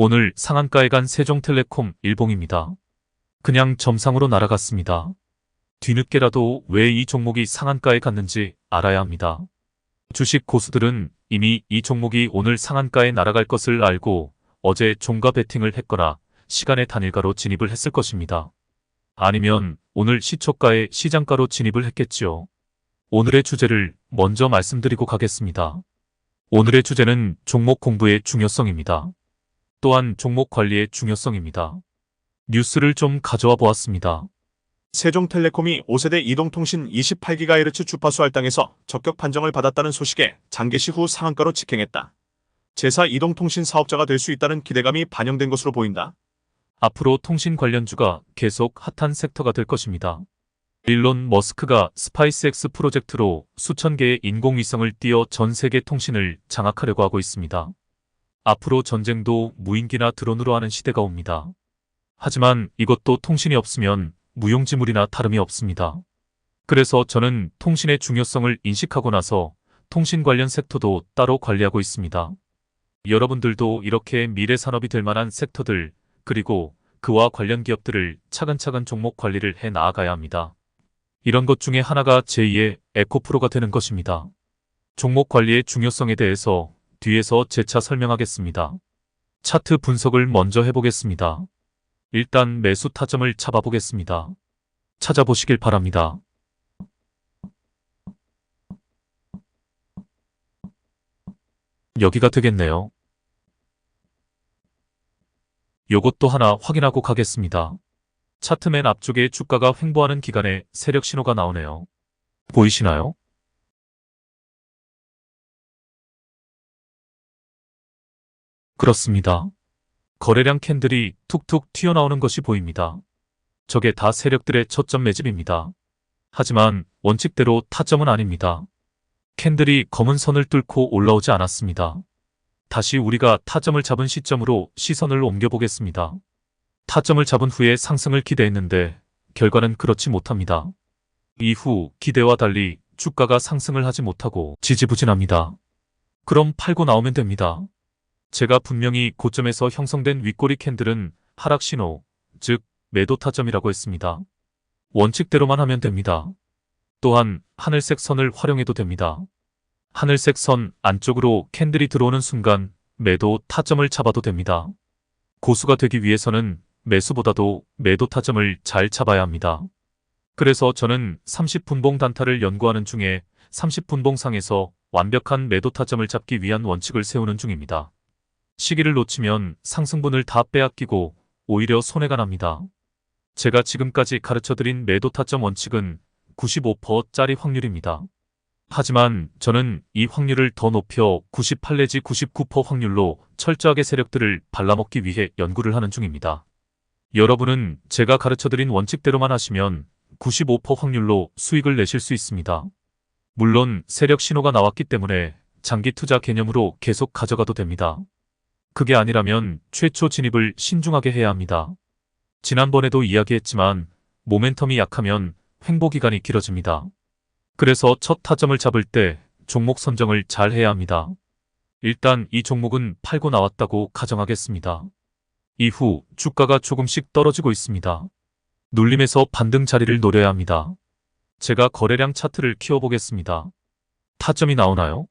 오늘 상한가에 간 세종텔레콤 일봉입니다. 그냥 점상으로 날아갔습니다. 뒤늦게라도 왜 이 종목이 상한가에 갔는지 알아야 합니다. 주식 고수들은 이미 이 종목이 오늘 상한가에 날아갈 것을 알고 어제 종가 베팅을 했거나 시간의 단일가로 진입을 했을 것입니다. 아니면 오늘 시초가에 시장가로 진입을 했겠지요. 오늘의 주제를 먼저 말씀드리고 가겠습니다. 오늘의 주제는 종목 공부의 중요성입니다. 또한 종목 관리의 중요성입니다. 뉴스를 좀 가져와 보았습니다. 세종텔레콤이 5세대 이동통신 28GHz 주파수 할당에서 적격 판정을 받았다는 소식에 장개시 후 상한가로 직행했다. 제4 이동통신 사업자가 될 수 있다는 기대감이 반영된 것으로 보인다. 앞으로 통신 관련주가 계속 핫한 섹터가 될 것입니다. 일론 머스크가 스파이스X 프로젝트로 수천 개의 인공위성을 띄워 전 세계 통신을 장악하려고 하고 있습니다. 앞으로 전쟁도 무인기나 드론으로 하는 시대가 옵니다. 하지만 이것도 통신이 없으면 무용지물이나 다름이 없습니다. 그래서 저는 통신의 중요성을 인식하고 나서 통신 관련 섹터도 따로 관리하고 있습니다. 여러분들도 이렇게 미래 산업이 될 만한 섹터들 그리고 그와 관련 기업들을 차근차근 종목 관리를 해 나아가야 합니다. 이런 것 중에 하나가 제2의 에코프로가 되는 것입니다. 종목 관리의 중요성에 대해서 뒤에서 재차 설명하겠습니다. 차트 분석을 먼저 해보겠습니다. 일단 매수 타점을 잡아보겠습니다. 찾아보시길 바랍니다. 여기가 되겠네요. 요것도 하나 확인하고 가겠습니다. 차트 맨 앞쪽에 주가가 횡보하는 기간에 세력 신호가 나오네요. 보이시나요? 그렇습니다. 거래량 캔들이 툭툭 튀어나오는 것이 보입니다. 저게 다 세력들의 초점 매집입니다. 하지만 원칙대로 타점은 아닙니다. 캔들이 검은 선을 뚫고 올라오지 않았습니다. 다시 우리가 타점을 잡은 시점으로 시선을 옮겨보겠습니다. 타점을 잡은 후에 상승을 기대했는데 결과는 그렇지 못합니다. 이후 기대와 달리 주가가 상승을 하지 못하고 지지부진합니다. 그럼 팔고 나오면 됩니다. 제가 분명히 고점에서 형성된 윗꼬리 캔들은 하락 신호, 즉 매도 타점이라고 했습니다. 원칙대로만 하면 됩니다. 또한 하늘색 선을 활용해도 됩니다. 하늘색 선 안쪽으로 캔들이 들어오는 순간 매도 타점을 잡아도 됩니다. 고수가 되기 위해서는 매수보다도 매도 타점을 잘 잡아야 합니다. 그래서 저는 30분봉 단타를 연구하는 중에 30분봉 상에서 완벽한 매도 타점을 잡기 위한 원칙을 세우는 중입니다. 시기를 놓치면 상승분을 다 빼앗기고 오히려 손해가 납니다. 제가 지금까지 가르쳐드린 매도 타점 원칙은 95%짜리 확률입니다. 하지만 저는 이 확률을 더 높여 98 내지 99% 확률로 철저하게 세력들을 발라먹기 위해 연구를 하는 중입니다. 여러분은 제가 가르쳐드린 원칙대로만 하시면 95% 확률로 수익을 내실 수 있습니다. 물론 세력 신호가 나왔기 때문에 장기 투자 개념으로 계속 가져가도 됩니다. 그게 아니라면 최초 진입을 신중하게 해야 합니다. 지난번에도 이야기했지만 모멘텀이 약하면 횡보 기간이 길어집니다. 그래서 첫 타점을 잡을 때 종목 선정을 잘 해야 합니다. 일단 이 종목은 팔고 나왔다고 가정하겠습니다. 이후 주가가 조금씩 떨어지고 있습니다. 눌림에서 반등 자리를 노려야 합니다. 제가 거래량 차트를 키워보겠습니다. 타점이 나오나요?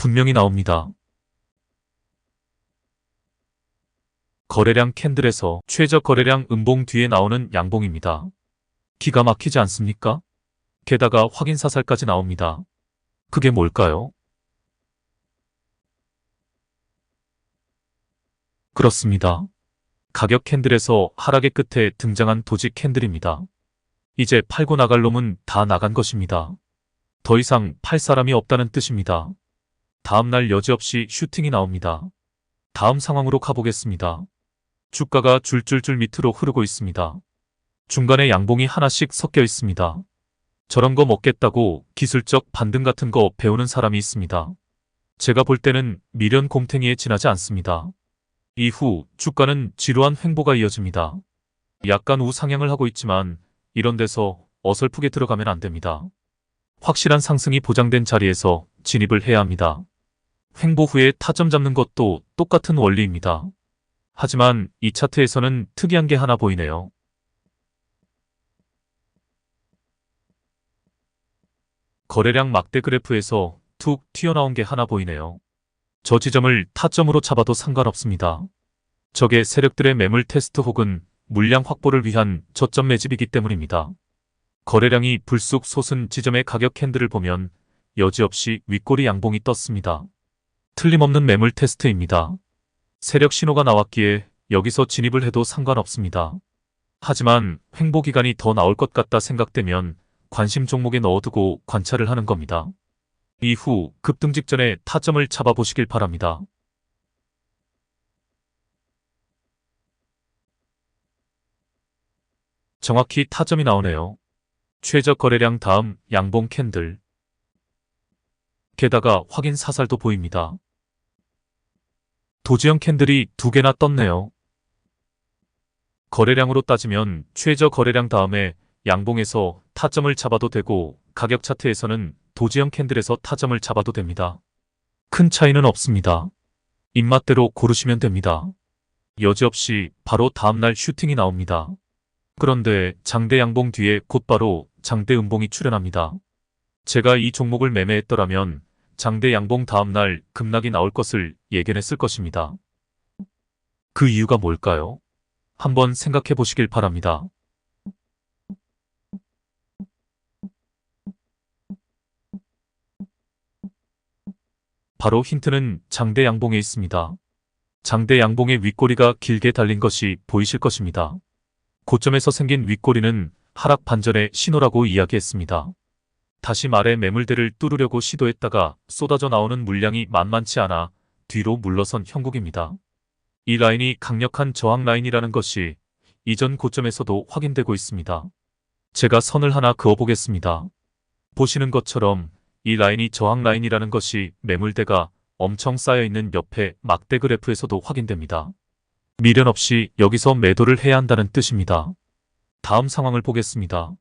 분명히 나옵니다. 거래량 캔들에서 최저 거래량 음봉 뒤에 나오는 양봉입니다. 기가 막히지 않습니까? 게다가 확인 사살까지 나옵니다. 그게 뭘까요? 그렇습니다. 가격 캔들에서 하락의 끝에 등장한 도지 캔들입니다. 이제 팔고 나갈 놈은 다 나간 것입니다. 더 이상 팔 사람이 없다는 뜻입니다. 다음날 여지없이 슈팅이 나옵니다. 다음 상황으로 가보겠습니다. 주가가 줄줄줄 밑으로 흐르고 있습니다. 중간에 양봉이 하나씩 섞여 있습니다. 저런 거 먹겠다고 기술적 반등 같은 거 배우는 사람이 있습니다. 제가 볼 때는 미련 곰탱이에 지나지 않습니다. 이후 주가는 지루한 횡보가 이어집니다. 약간 우상향을 하고 있지만 이런 데서 어설프게 들어가면 안 됩니다. 확실한 상승이 보장된 자리에서 진입을 해야 합니다. 횡보 후에 타점 잡는 것도 똑같은 원리입니다. 하지만 이 차트에서는 특이한 게 하나 보이네요. 거래량 막대 그래프에서 툭 튀어나온 게 하나 보이네요. 저 지점을 타점으로 잡아도 상관없습니다. 적의 세력들의 매물 테스트 혹은 물량 확보를 위한 저점 매집이기 때문입니다. 거래량이 불쑥 솟은 지점의 가격 캔들을 보면 여지없이 윗꼬리 양봉이 떴습니다. 틀림없는 매물 테스트입니다. 세력 신호가 나왔기에 여기서 진입을 해도 상관없습니다. 하지만 횡보 기간이 더 나올 것 같다 생각되면 관심 종목에 넣어두고 관찰을 하는 겁니다. 이후 급등 직전에 타점을 잡아보시길 바랍니다. 정확히 타점이 나오네요. 최저 거래량 다음 양봉 캔들. 게다가 확인 사살도 보입니다. 도지형 캔들이 두 개나 떴네요. 거래량으로 따지면 최저 거래량 다음에 양봉에서 타점을 잡아도 되고 가격 차트에서는 도지형 캔들에서 타점을 잡아도 됩니다. 큰 차이는 없습니다. 입맛대로 고르시면 됩니다. 여지없이 바로 다음날 슈팅이 나옵니다. 그런데 장대 양봉 뒤에 곧바로 장대 음봉이 출현합니다. 제가 이 종목을 매매했더라면 장대 양봉 다음날 급락이 나올 것을 예견했을 것입니다. 그 이유가 뭘까요? 한번 생각해 보시길 바랍니다. 바로 힌트는 장대 양봉에 있습니다. 장대 양봉의 윗꼬리가 길게 달린 것이 보이실 것입니다. 고점에서 생긴 윗꼬리는 하락 반전의 신호라고 이야기했습니다. 다시 말해 매물대를 뚫으려고 시도했다가 쏟아져 나오는 물량이 만만치 않아 뒤로 물러선 형국입니다. 이 라인이 강력한 저항 라인이라는 것이 이전 고점에서도 확인되고 있습니다. 제가 선을 하나 그어보겠습니다. 보시는 것처럼 이 라인이 저항 라인이라는 것이 매물대가 엄청 쌓여있는 옆에 막대 그래프에서도 확인됩니다. 미련 없이 여기서 매도를 해야 한다는 뜻입니다. 다음 상황을 보겠습니다.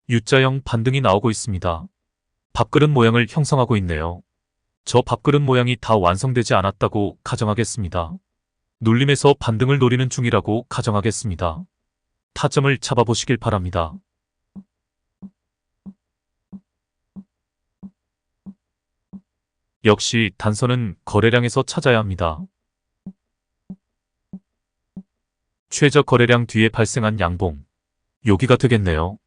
U자형 반등이 나오고 있습니다. 밥그릇 모양을 형성하고 있네요. 저 밥그릇 모양이 다 완성되지 않았다고 가정하겠습니다. 눌림에서 반등을 노리는 중이라고 가정하겠습니다. 타점을 잡아보시길 바랍니다. 역시 단선은 거래량에서 찾아야 합니다. 최저 거래량 뒤에 발생한 양봉. 여기가 되겠네요.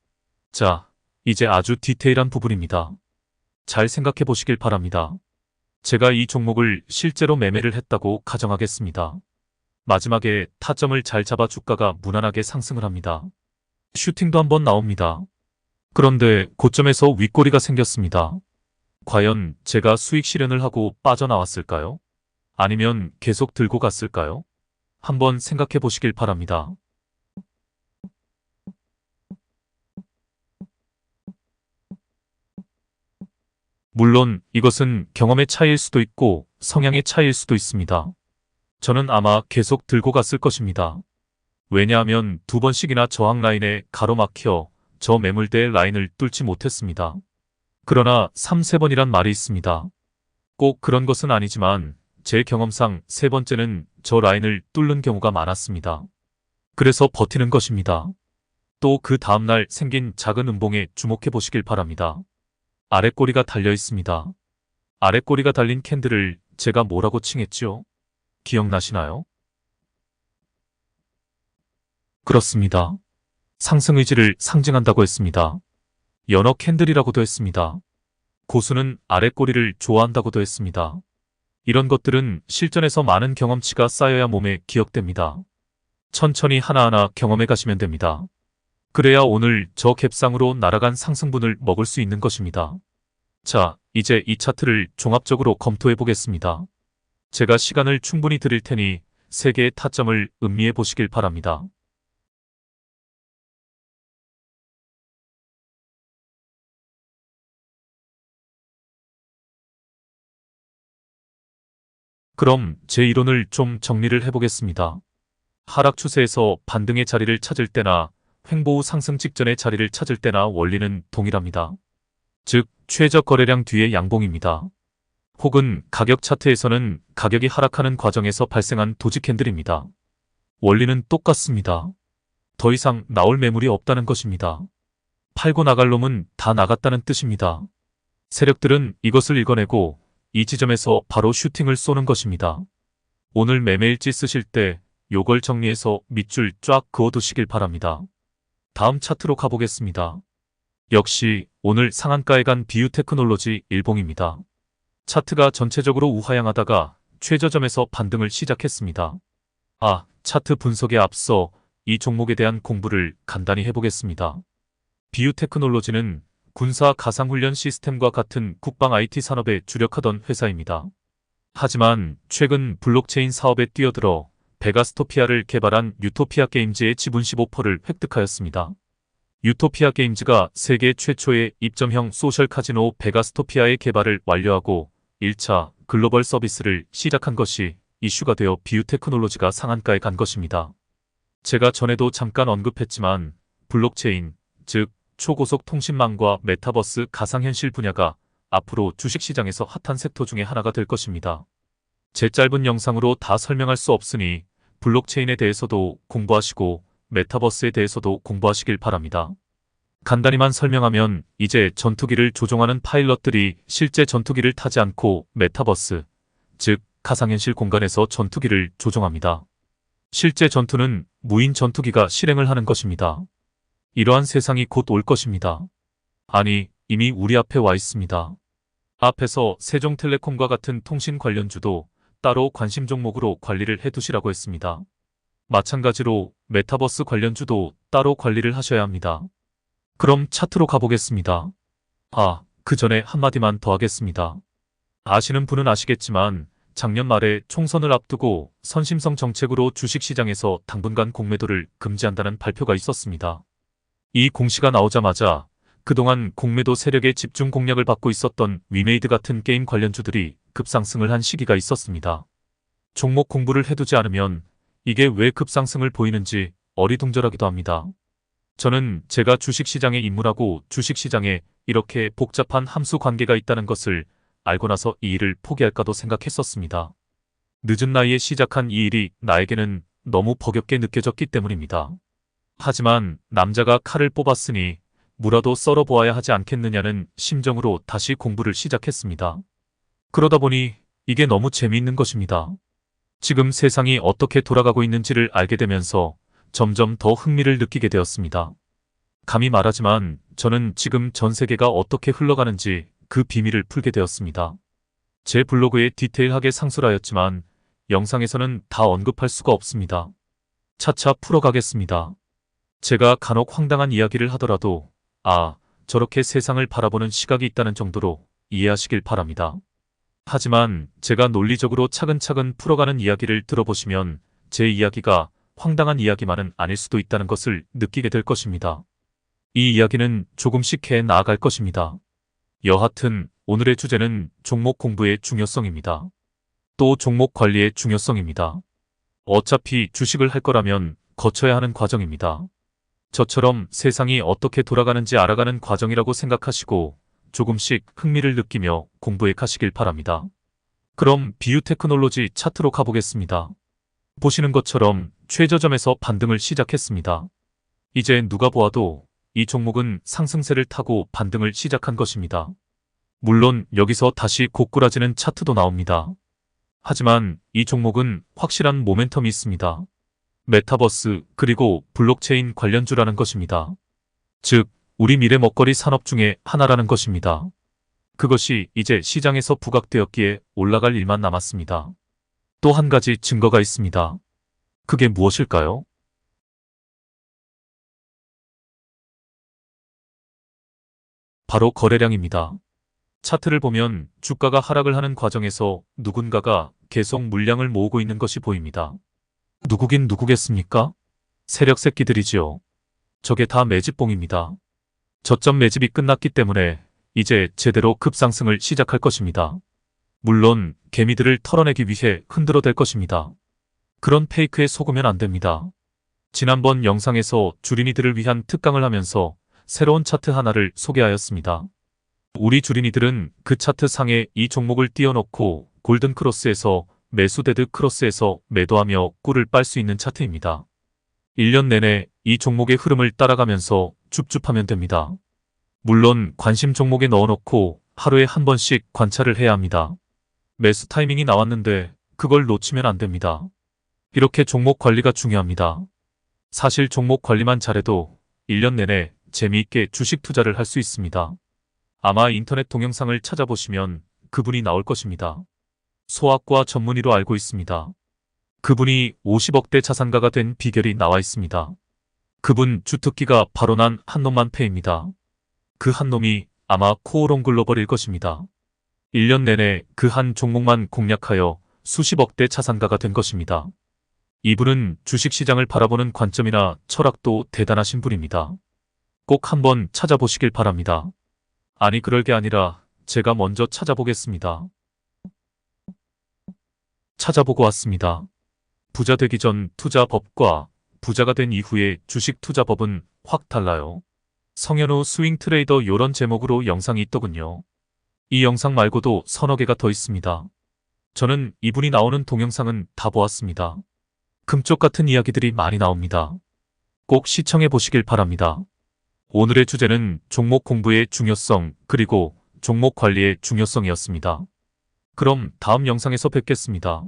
자, 이제 아주 디테일한 부분입니다. 잘 생각해 보시길 바랍니다. 제가 이 종목을 실제로 매매를 했다고 가정하겠습니다. 마지막에 타점을 잘 잡아 주가가 무난하게 상승을 합니다. 슈팅도 한번 나옵니다. 그런데 고점에서 윗꼬리가 생겼습니다. 과연 제가 수익 실현을 하고 빠져나왔을까요? 아니면 계속 들고 갔을까요? 한번 생각해 보시길 바랍니다. 물론 이것은 경험의 차이일 수도 있고 성향의 차이일 수도 있습니다. 저는 아마 계속 들고 갔을 것입니다. 왜냐하면 두 번씩이나 저항 라인에 가로막혀 저 매물대의 라인을 뚫지 못했습니다. 그러나 3~4번이란 말이 있습니다. 꼭 그런 것은 아니지만 제 경험상 세 번째는 저 라인을 뚫는 경우가 많았습니다. 그래서 버티는 것입니다. 또 그 다음날 생긴 작은 음봉에 주목해 보시길 바랍니다. 아랫꼬리가 달려 있습니다. 아랫꼬리가 달린 캔들을 제가 뭐라고 칭했죠? 기억나시나요? 그렇습니다. 상승 의지를 상징한다고 했습니다. 연어 캔들이라고도 했습니다. 고수는 아랫꼬리를 좋아한다고도 했습니다. 이런 것들은 실전에서 많은 경험치가 쌓여야 몸에 기억됩니다. 천천히 하나하나 경험해 가시면 됩니다. 그래야 오늘 저 갭상으로 날아간 상승분을 먹을 수 있는 것입니다. 자, 이제 이 차트를 종합적으로 검토해 보겠습니다. 제가 시간을 충분히 드릴 테니 3개의 타점을 음미해 보시길 바랍니다. 그럼 제 이론을 좀 정리를 해보겠습니다. 하락 추세에서 반등의 자리를 찾을 때나 횡보 후 상승 직전의 자리를 찾을 때나 원리는 동일합니다. 즉, 최저 거래량 뒤의 양봉입니다. 혹은 가격 차트에서는 가격이 하락하는 과정에서 발생한 도지 캔들입니다. 원리는 똑같습니다. 더 이상 나올 매물이 없다는 것입니다. 팔고 나갈 놈은 다 나갔다는 뜻입니다. 세력들은 이것을 읽어내고 이 지점에서 바로 슈팅을 쏘는 것입니다. 오늘 매매일지 쓰실 때 요걸 정리해서 밑줄 쫙 그어두시길 바랍니다. 다음 차트로 가보겠습니다. 역시 오늘 상한가에 간 비유테크놀로지 일봉입니다. 차트가 전체적으로 우하향하다가 최저점에서 반등을 시작했습니다. 차트 분석에 앞서 이 종목에 대한 공부를 간단히 해보겠습니다. 비유테크놀로지는 군사 가상훈련 시스템과 같은 국방 IT 산업에 주력하던 회사입니다. 하지만 최근 블록체인 사업에 뛰어들어 베가스토피아를 개발한 유토피아 게임즈의 지분 15%를 획득하였습니다. 유토피아 게임즈가 세계 최초의 입점형 소셜 카지노 베가스토피아의 개발을 완료하고 1차 글로벌 서비스를 시작한 것이 이슈가 되어 비유테크놀로지가 상한가에 간 것입니다. 제가 전에도 잠깐 언급했지만 블록체인, 즉 초고속 통신망과 메타버스 가상현실 분야가 앞으로 주식시장에서 핫한 섹터 중에 하나가 될 것입니다. 제 짧은 영상으로 다 설명할 수 없으니 블록체인에 대해서도 공부하시고 메타버스에 대해서도 공부하시길 바랍니다. 간단히만 설명하면 이제 전투기를 조종하는 파일럿들이 실제 전투기를 타지 않고 메타버스, 즉 가상현실 공간에서 전투기를 조종합니다. 실제 전투는 무인 전투기가 실행을 하는 것입니다. 이러한 세상이 곧 올 것입니다. 아니, 이미 우리 앞에 와 있습니다. 앞에서 세종텔레콤과 같은 통신 관련주도 따로 관심 종목으로 관리를 해두시라고 했습니다. 마찬가지로 메타버스 관련주도 따로 관리를 하셔야 합니다. 그럼 차트로 가보겠습니다. 그 전에 한마디만 더 하겠습니다. 아시는 분은 아시겠지만 작년 말에 총선을 앞두고 선심성 정책으로 주식시장에서 당분간 공매도를 금지한다는 발표가 있었습니다. 이 공시가 나오자마자 그동안 공매도 세력의 집중 공략을 받고 있었던 위메이드 같은 게임 관련주들이 급상승을 한 시기가 있었습니다. 종목 공부를 해두지 않으면 이게 왜 급상승을 보이는지 어리둥절하기도 합니다. 저는 제가 주식시장에 입문하고 주식시장에 이렇게 복잡한 함수 관계가 있다는 것을 알고 나서 이 일을 포기할까도 생각했었습니다. 늦은 나이에 시작한 이 일이 나에게는 너무 버겁게 느껴졌기 때문입니다. 하지만 남자가 칼을 뽑았으니 무라도 썰어보아야 하지 않겠느냐는 심정으로 다시 공부를 시작했습니다. 그러다 보니 이게 너무 재미있는 것입니다. 지금 세상이 어떻게 돌아가고 있는지를 알게 되면서 점점 더 흥미를 느끼게 되었습니다. 감히 말하지만 저는 지금 전 세계가 어떻게 흘러가는지 그 비밀을 풀게 되었습니다. 제 블로그에 디테일하게 상술하였지만 영상에서는 다 언급할 수가 없습니다. 차차 풀어가겠습니다. 제가 간혹 황당한 이야기를 하더라도 저렇게 세상을 바라보는 시각이 있다는 정도로 이해하시길 바랍니다. 하지만 제가 논리적으로 차근차근 풀어가는 이야기를 들어보시면 제 이야기가 황당한 이야기만은 아닐 수도 있다는 것을 느끼게 될 것입니다. 이 이야기는 조금씩 해 나아갈 것입니다. 여하튼 오늘의 주제는 종목 공부의 중요성입니다. 또 종목 관리의 중요성입니다. 어차피 주식을 할 거라면 거쳐야 하는 과정입니다. 저처럼 세상이 어떻게 돌아가는지 알아가는 과정이라고 생각하시고 조금씩 흥미를 느끼며 공부해 가시길 바랍니다. 그럼 비유테크놀로지 차트로 가보겠습니다. 보시는 것처럼 최저점에서 반등을 시작했습니다. 이제 누가 보아도 이 종목은 상승세를 타고 반등을 시작한 것입니다. 물론 여기서 다시 고꾸라지는 차트도 나옵니다. 하지만 이 종목은 확실한 모멘텀이 있습니다. 메타버스 그리고 블록체인 관련주라는 것입니다. 즉 우리 미래 먹거리 산업 중에 하나라는 것입니다. 그것이 이제 시장에서 부각되었기에 올라갈 일만 남았습니다. 또 한 가지 증거가 있습니다. 그게 무엇일까요? 바로 거래량입니다. 차트를 보면 주가가 하락을 하는 과정에서 누군가가 계속 물량을 모으고 있는 것이 보입니다. 누구긴 누구겠습니까? 세력 새끼들이지요. 저게 다 매집봉입니다. 저점 매집이 끝났기 때문에 이제 제대로 급상승을 시작할 것입니다. 물론 개미들을 털어내기 위해 흔들어댈 것입니다. 그런 페이크에 속으면 안 됩니다. 지난번 영상에서 주린이들을 위한 특강을 하면서 새로운 차트 하나를 소개하였습니다. 우리 주린이들은 그 차트 상에 이 종목을 띄워놓고 골든 크로스에서 매수, 데드 크로스에서 매도하며 꿀을 빨 수 있는 차트입니다. 1년 내내 이 종목의 흐름을 따라가면서 줍줍하면 됩니다. 물론 관심 종목에 넣어놓고 하루에 한 번씩 관찰을 해야 합니다. 매수 타이밍이 나왔는데 그걸 놓치면 안 됩니다. 이렇게 종목 관리가 중요합니다. 사실 종목 관리만 잘해도 1년 내내 재미있게 주식 투자를 할 수 있습니다. 아마 인터넷 동영상을 찾아보시면 그분이 나올 것입니다. 소액과 전문의로 알고 있습니다. 그분이 50억대 자산가가 된 비결이 나와 있습니다. 그분 주특기가 바로 난 한놈만 패입니다. 그 한놈이 아마 코오롱 글로벌일 것입니다. 1년 내내 그 한 종목만 공략하여 수십억대 자산가가 된 것입니다. 이분은 주식시장을 바라보는 관점이나 철학도 대단하신 분입니다. 꼭 한번 찾아보시길 바랍니다. 아니, 그럴 게 아니라 제가 먼저 찾아보겠습니다. 찾아보고 왔습니다. 부자 되기 전 투자법과 부자가 된 이후의 주식 투자법은 확 달라요. 성현우 스윙 트레이더 요런 제목으로 영상이 있더군요. 이 영상 말고도 서너 개가 더 있습니다. 저는 이분이 나오는 동영상은 다 보았습니다. 금쪽 같은 이야기들이 많이 나옵니다. 꼭 시청해 보시길 바랍니다. 오늘의 주제는 종목 공부의 중요성 그리고 종목 관리의 중요성이었습니다. 그럼 다음 영상에서 뵙겠습니다.